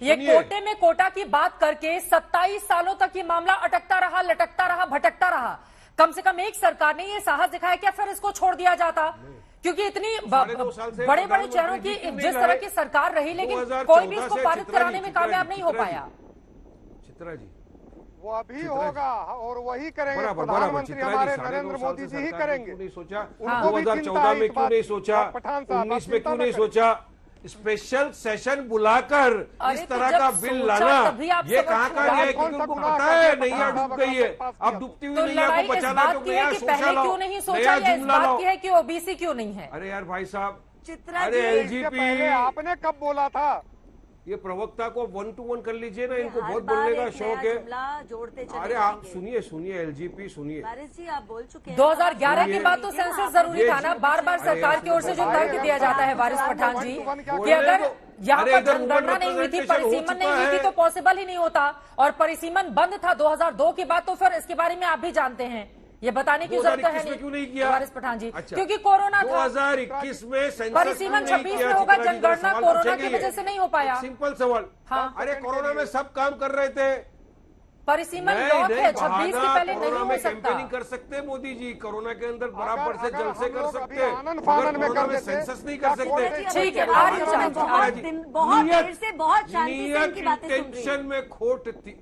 ये कोटे में कोटा की बात करके 27 सालों तक ये मामला अटकता रहा, लटकता रहा, भटकता रहा। कम से कम एक सरकार ने ये साहस दिखाया क्या फिर इसको छोड़ दिया जाता, क्योंकि इतनी बड़े बड़े चेहरों की जिस तरह की सरकार रही, लेकिन कोई भी इसको पारित कराने में कामयाब नहीं हो पाया। चित्रा जी, वो अभी होगा और वही करेंगे प्रधानमंत्री हमारे नरेंद्र मोदी जी ही करेंगे। नहीं सोचा, उनको भी 2014 में क्यों नहीं सोचा, 19 में क्यों नहीं सोचा, स्पेशल सेशन बुलाकर इस तरह का बिल लाना, ये कहाँ का है? क्योंकि उनको पता है नैया डूब गई है, अब डूबती हुई नैया को बचाना तो नया सोचा लाओ, नया जुमला लाओ। कि ओबीसी क्यों नहीं है? अरे यार भाई साहब, चित्रा अरे पहले आपने कब बोला था? ये प्रवक्ता को 1 to 1 कर लीजिए ना, इनको बहुत बोलने का शौक है। जोड़ते चले अरे आप सुनिए एलजीपी सुनिए, वारिस जी आप बोल चुके हैं 2011 के बाद तो सेंसस जरूरी था ना। बार बार सरकार की ओर से जो तर्क दिया जाता है वारिस पठान जी कि अगर यहाँ पर जनगणना नहीं हुई थी, परिसीमन नहीं हुई थी तो पॉसिबल ही नहीं होता, और परिसीमन बंद था 2002 के बाद, तो फिर इसके बारे में आप भी जानते हैं, ये बताने की जरूरत है नहीं। क्यों नहीं किया वारिस पठान जी? अच्छा, क्योंकि कोरोना था। 2021 में सेंसस परिसीमन 26 में होगा, जनगणना कोरोना की वजह से नहीं हो पाया। सिंपल सवाल। हाँ। अरे कोरोना में सब काम कर रहे थे, परिसीमन लॉक है, 26 के पहले नहीं हो सकता। कैंपेनिंग कर सकते मोदी जी, कोरोना के अंदर बराबर से जलसे कर सकते, आनंद फानन में कर देते, सेंसस नहीं कर सकते। ठीक है, बहुत देर से बहुत शांति से इनकी बातें सुन रही इंटेंशन में खोट थी।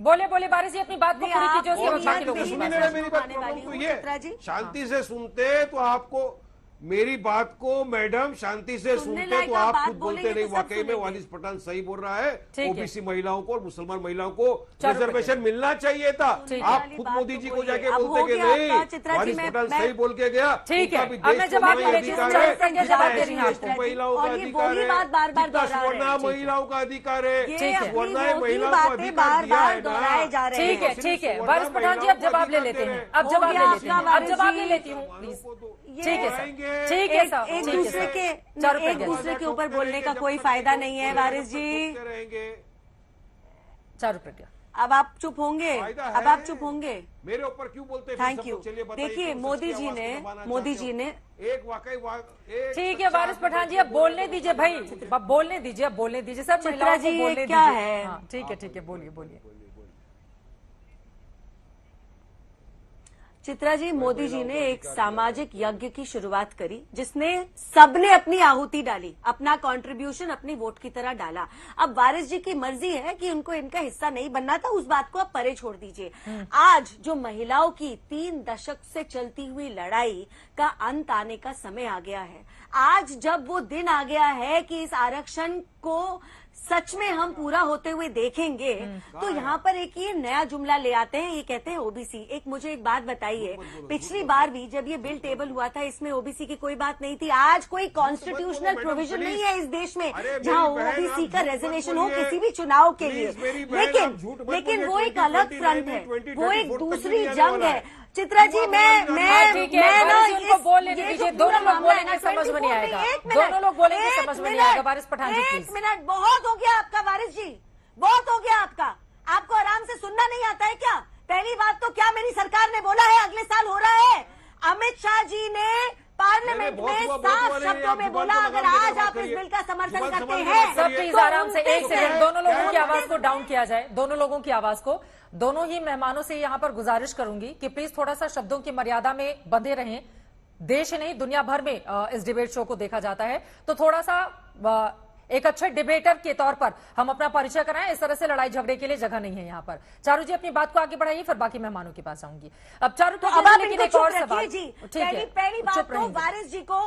बोले वारिस जी अपनी बात को पूरी कीजिए, उसके बाद बाकी लोगों की बात। मेरी बात प्रॉब्लम तो ये, शांति से सुनते तो आपको मेरी बात को मैडम शांति से सुनते तो आप खुद बोलते नहीं, वाकई में वारिस पठान सही बोल रहा है, ओबीसी महिलाओं को और मुसलमान महिलाओं को रिजर्वेशन मिलना चाहिए था। आप खुद मोदी जी को जाके बोलते कि नहीं, वारिस पठान सही बोल के गया। ठीक है, अब मैं जवाब दे रही हूँ, महिलाओं का अधिकार है, स्वर्ण महिलाओं का अधिकार है, स्वर्ण महिलाओं को अधिकार दिया है ना। ठीक है वारिस पठान जी, अब जवाब ले लेते हैं, अब जवाब ले लेते हैं, अब जवाब ले लेती हूँ प्लीज। ठीक है सर, ठीक है सर, एक दूसरे के ऊपर बोलने का कोई फायदा नहीं है वारिस जी। 4 रुपए। अब आप चुप होंगे, अब आप चुप होंगे, मेरे ऊपर क्यों बोलते हैं? Thank you. देखिए मोदी जी ने एक वाकई ठीक है वारिस पठान जी, अब बोलने दीजिए भाई, अब बोलने दीजिए, अब बोलने दीजिए सब महिलाओं को बोलने क्या दीजिए। है? ठीक है, बोलिए। चित्रा जी, मोदी जी ने एक सामाजिक यज्ञ की शुरुआत करी जिसने सबने अपनी आहुति डाली, अपना कंट्रीब्यूशन अपनी वोट की तरह डाला। अब वारिस जी की मर्जी है कि उनको इनका हिस्सा नहीं बनना था, उस बात को आप परे छोड़ दीजिए। आज जो महिलाओं की 3 दशक से चलती हुई लड़ाई का अंत आने का समय आ गया है, आज जब वो दिन आ गया है कि इस आरक्षण को सच में हम पूरा होते हुए देखेंगे, तो यहाँ पर एक ये नया जुमला ले आते हैं, ये कहते हैं ओबीसी। एक मुझे एक बात बताइए, पिछली बार भी जब ये बिल टेबल हुआ था इसमें ओबीसी की कोई बात नहीं थी। आज कोई कॉन्स्टिट्यूशनल प्रोविजन नहीं है इस देश में जहाँ ओबीसी का रेजर्वेशन हो किसी भी चुनाव के लिए, लेकिन वो एक अलग फ्रंट है, वो एक दूसरी जंग है। चित्रा जी, मैं उनको बोलने दीजिए, दोनों लोग बोलेंगे समझ में नहीं आएगा, दोनों लोग बोलेंगे समझ में नहीं आएगा। वारिस पठान जी प्लीज। 1 मिनट, बहुत हो गया आपका वारिस जी, बहुत हो गया आपका। आपको आराम से सुनना नहीं आता है क्या? पहली बात तो क्या मेरी सरकार ने बोला है अगले साल हो रहा है? अमित शाह जी ने पार्लियामेंट में साफ शब्दों में बोला, अगर आज आप इस बिल का समर्थन करते हैं सब प्लीज आराम से, एक सेकंड, दोनों लोगों की आवाज को डाउन किया जाए, दोनों लोगों की आवाज को। दोनों ही मेहमानों से यहाँ पर गुजारिश करूंगी कि प्लीज थोड़ा सा शब्दों की मर्यादा में बंधे रहें। देश नहीं दुनिया भर में इस डिबेट शो को देखा जाता है, तो थोड़ा सा एक अच्छे डिबेटर के तौर पर हम अपना परिचय कराएं। इस तरह से लड़ाई झगड़े के लिए जगह नहीं है यहाँ पर। चारू जी अपनी बात को आगे बढ़ाइए, फिर बाकी मेहमानों के पास आऊंगी। अब चारू तो अब लेकिन एक और सवाल, पहली बात तो वारिस जी को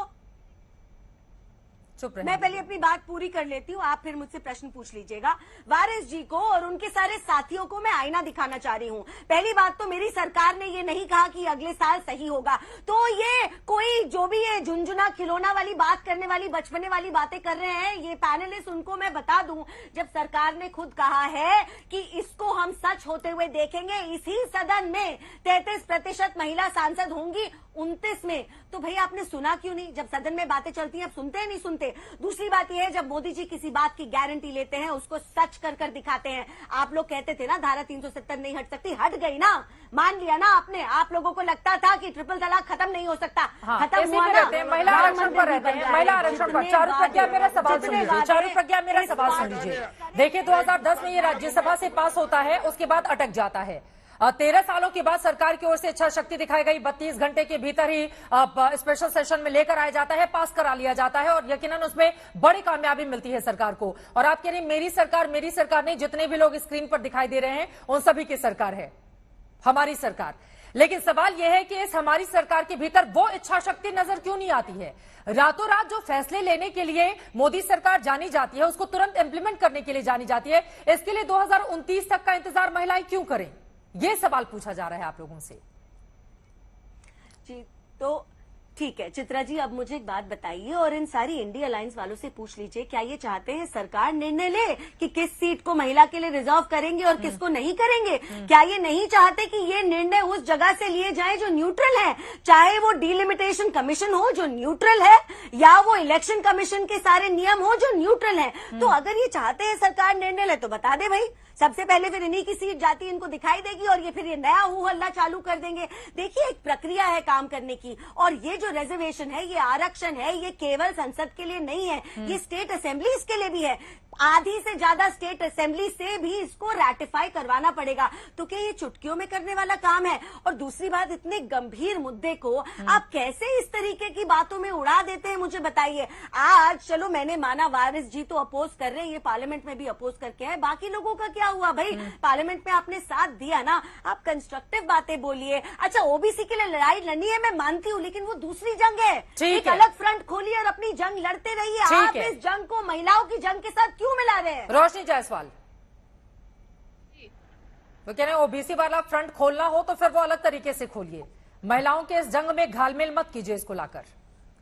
मैं पहले अपनी बात पूरी कर लेती हूँ, आप फिर मुझसे प्रश्न पूछ लीजिएगा। वारिस जी को और उनके सारे साथियों को मैं आईना दिखाना चाह रही हूँ। पहली बात तो मेरी सरकार ने ये नहीं कहा कि अगले साल सही होगा, तो ये कोई जो भी ये झुनझुना खिलौना वाली बात करने वाली बचपने वाली बातें कर रहे हैं ये पैनलिस्ट, उनको मैं बता दूं, जब सरकार ने खुद कहा है कि इसको हम सच होते हुए देखेंगे, इसी सदन में 33% महिला सांसद होंगी 29 में, तो भाई आपने सुना क्यों नहीं? जब सदन में बातें चलती हैं आप सुनते हैं नहीं सुनते? दूसरी बात यह है, जब मोदी जी किसी बात की गारंटी लेते हैं उसको सच कर कर दिखाते हैं। आप लोग कहते थे ना धारा 370 नहीं हट सकती, हट गई ना, मान लिया ना आपने। आप लोगों को लगता था कि ट्रिपल तलाक खत्म नहीं हो सकता, खत्म हुआ ना। महिला आरक्षण पर रहते हैं, महिला आरक्षण पर चारू प्रज्ञा मेरा सवाल सुन लीजिए, चारू प्रज्ञा मेरा सवाल सुन लीजिए। देखिए 2010 में ये राज्यसभा से पास होता है, उसके बाद अटक जाता है। 13 सालों के बाद सरकार की ओर से इच्छा शक्ति दिखाई गई, 32 घंटे के भीतर ही स्पेशल सेशन में लेकर आया जाता है, पास करा लिया जाता है और यकीनन उसमें बड़ी कामयाबी मिलती है सरकार को। और आप कह रही मेरी सरकार नहीं, जितने भी लोग स्क्रीन पर दिखाई दे रहे हैं उन सभी की सरकार है, हमारी सरकार। लेकिन सवाल यह है कि इस हमारी सरकार के भीतर वो इच्छा शक्ति नजर क्यों नहीं आती है? रातों रात जो फैसले लेने के लिए मोदी सरकार जानी जाती है, उसको तुरंत इंप्लीमेंट करने के लिए जानी जाती है, इसके लिए 2029 तक का इंतजार महिलाएं क्यों करें? ये सवाल पूछा जा रहा है आप लोगों से। जी तो ठीक है चित्रा जी, अब मुझे एक बात बताइए और इन सारी इंडिया अलायंस वालों से पूछ लीजिए, क्या ये चाहते हैं सरकार निर्णय ले कि किस सीट को महिला के लिए रिजर्व करेंगे और किसको नहीं करेंगे? क्या ये नहीं चाहते कि ये निर्णय उस जगह से लिए जाए जो न्यूट्रल है, चाहे वो डिलिमिटेशन कमीशन हो जो न्यूट्रल है या वो इलेक्शन कमीशन के सारे नियम हो जो न्यूट्रल है? तो अगर ये चाहते हैं सरकार निर्णय ले तो बता दे भाई, सबसे पहले फिर इन्हीं की सीट जाती इनको दिखाई देगी और ये फिर ये नया हू हल्ला चालू कर देंगे। देखिए एक प्रक्रिया है काम करने की, और ये जो रिजर्वेशन है, ये आरक्षण है, ये केवल संसद के लिए नहीं है, ये स्टेट असेंबलीज के लिए भी है। आधी से ज्यादा स्टेट असेंबली से भी इसको रैटिफाई करवाना पड़ेगा। तो क्या ये चुटकियों में करने वाला काम है? और दूसरी बात, इतने गंभीर मुद्दे को आप कैसे इस तरीके की बातों में उड़ा देते हैं, मुझे बताइए। आज चलो मैंने माना वारिस जी तो अपोज कर रहे हैं, ये पार्लियामेंट में भी अपोज करके है, बाकी लोगों का क्या हुआ भाई? पार्लियामेंट में आपने साथ दिया ना, आप कंस्ट्रक्टिव बातें बोलिए। अच्छा ओबीसी के लिए लड़ाई लड़नी है, मैं मानती हूँ, लेकिन वो दूसरी जंग है, एक अलग फ्रंट खोलिए और अपनी जंग लड़ते रहिए। आप इस जंग को महिलाओं की जंग के साथ क्यों मिला रहे हैं? रोशनी जायसवाल वो कह रहे हैं ओबीसी वाला फ्रंट खोलना हो तो फिर वो अलग तरीके से खोलिए, महिलाओं के इस जंग में घालमेल मत कीजिए इसको लाकर।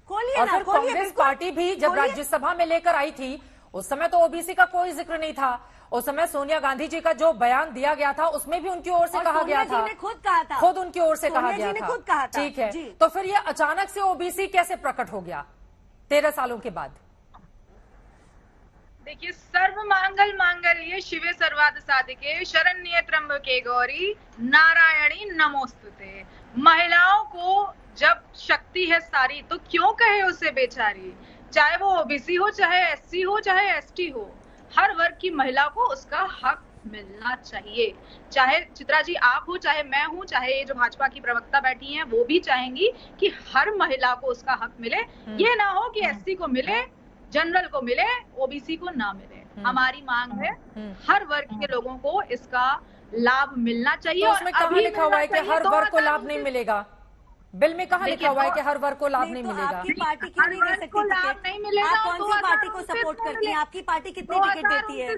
खोलिए और ना, फिर कांग्रेस पार्टी भी जब राज्यसभा में लेकर आई थी उस समय तो ओबीसी का कोई जिक्र नहीं था। उस समय सोनिया गांधी जी का जो बयान दिया गया था उसमें भी उनकी ओर से कहा गया था, खुद कहा था, खुद उनकी ओर से कहा गया था। ठीक है, तो फिर ये अचानक से ओबीसी कैसे प्रकट हो गया 13 सालों के बाद? देखिए, सर्व मांगल मांगल्ये शिवे सर्वार्थ साधिके शरण्ये त्र्यंबके गौरी नारायणी नमोस्तुते। महिलाओं को जब शक्ति है सारी तो क्यों कहे उसे बेचारी? चाहे वो ओबीसी हो, चाहे एससी हो, चाहे एसटी हो, हर वर्ग की महिला को उसका हक मिलना चाहिए। चाहे चित्रा जी आप हो, चाहे मैं हूं, चाहे ये जो भाजपा की प्रवक्ता बैठी हैं वो भी चाहेंगी कि हर महिला को उसका हक मिले। ये ना हो कि एससी को मिले, जनरल को मिले, ओबीसी को ना मिले। हमारी मांग है हर वर्ग के लोगों को इसका लाभ मिलना चाहिए। तो उसमें कहाँ लिखा हुआ है कि हर वर्ग को लाभ नहीं मिलेगा? बिल में कहाँ लिखा हुआ है कि हर वर्ग को लाभ नहीं मिलेगा? आपकी पार्टी क्यों नहीं दे सकती लाभ नहीं मिलेगा? आप कौन सी पार्टी को सपोर्ट करती हैं? आपकी पार्टी कितनी टिकट देती है?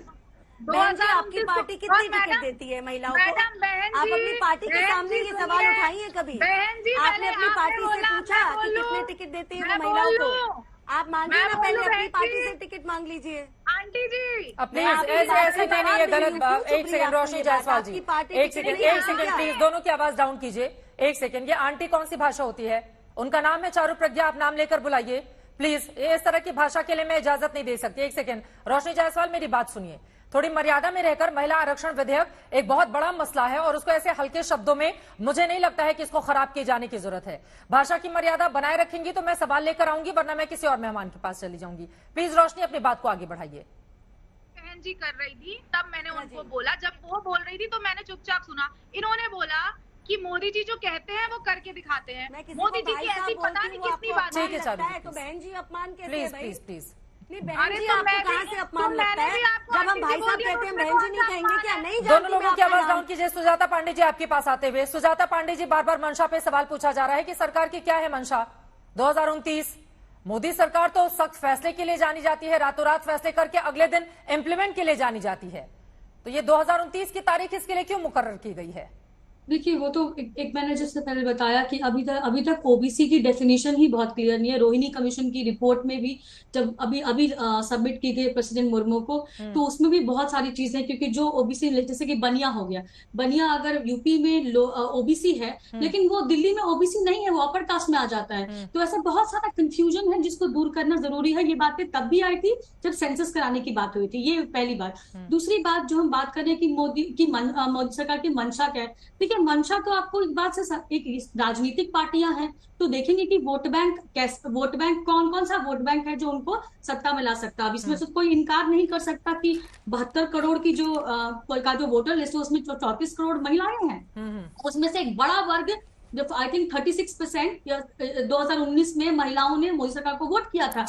बहन जी आपकी पार्टी कितनी टिकट देती है महिलाओं को? आप अपनी पार्टी के सामने ये सवाल उठाइए कभी? आपने अपनी पार्टी से पूछा कि कितने टिकट देती है वो महिलाओं को? आप मांगिए ना, पहले अपनी पार्टी से टिकट मांग लीजिए। आंटी जी प्लीज ऐसे नहीं, ये गलत बात। एक सेकंड रोशनी जायसवाल जी, एक सेकंड प्लीज, दोनों की आवाज डाउन कीजिए। एक सेकंड, ये आंटी कौन सी भाषा होती है? उनका नाम है चारू प्रज्ञा, आप नाम लेकर बुलाइए प्लीज। इस तरह की भाषा के लिए मैं इजाजत नहीं दे सकती। एक सेकंड रोशनी जायसवाल, मेरी बात सुनिए, थोड़ी मर्यादा में रहकर। महिला आरक्षण विधेयक एक बहुत बड़ा मसला है और उसको ऐसे हल्के शब्दों में मुझे नहीं लगता है कि इसको खराब किए जाने की जरूरत है। भाषा की मर्यादा बनाए रखेंगी तो मैं सवाल लेकर आऊंगी, वरना मैं किसी और मेहमान के पास चली जाऊंगी। प्लीज रोशनी अपनी बात को आगे बढ़ाइए। बहन जी कर रही थी तब मैंने उनको बोला, जब वो बोल रही थी तो मैंने चुपचाप सुना। इन्होंने बोला कि मोदी जी जो कहते हैं वो करके दिखाते हैं। मोदी जी की ऐसी पता नहीं कितनी बात है। तो बहन जी अपमान कैसे है भाई? प्लीज प्लीज नहीं बहन जी, आपको कहाँ से अपमान लगता है? जब हम भाई साहब कहते हैं बहन जी नहीं कहेंगे क्या? नहीं, दोनों लोगों की आवाज डाउन कीजिए। सुजाता पांडे जी आपके पास आते हुए। सुजाता पांडे जी, बार बार मंशा पे सवाल पूछा जा रहा है कि सरकार की क्या है मंशा 2029? मोदी सरकार तो सख्त फैसले के लिए जानी जाती है, रातों रात फैसले करके अगले दिन इंप्लीमेंट के लिए जानी जाती है। तो ये 2029 की तारीख इसके लिए क्यों मुकर्रर की गई है? देखिए वो तो एक मैंने जिससे पहले बताया कि अभी तक ओबीसी की डेफिनेशन ही बहुत क्लियर नहीं है। रोहिणी कमीशन की रिपोर्ट में भी जब अभी अभी सबमिट की गई प्रेसिडेंट मुर्मू को, तो उसमें भी बहुत सारी चीजें, क्योंकि जो ओबीसी जैसे कि बनिया हो गया, बनिया अगर यूपी में ओबीसी है लेकिन वो दिल्ली में ओबीसी नहीं है, वो अपर कास्ट में आ जाता है। तो ऐसा बहुत सारा कंफ्यूजन है जिसको दूर करना जरूरी है। ये बातें तब भी आई थी जब सेंसस कराने की बात हुई थी, ये पहली बात। दूसरी बात जो हम बात करें कि मोदी सरकार की मंशा क्या है, देखिए मंशा तो आपको एक बात से एक राजनीतिक पार्टियां हैं तो देखेंगे कि वोट बैंक कौन कौन सा वोट बैंक है जो उनको सत्ता में ला सकता है। अब इसमें से कोई इनकार नहीं कर सकता कि 72 करोड़ की जो वोटर लिस्ट है उसमें 34 करोड़ महिलाएं हैं। उसमें से एक बड़ा वर्ग जो आई थिंक 36% 2019 में महिलाओं ने मोदी सरकार को वोट किया था।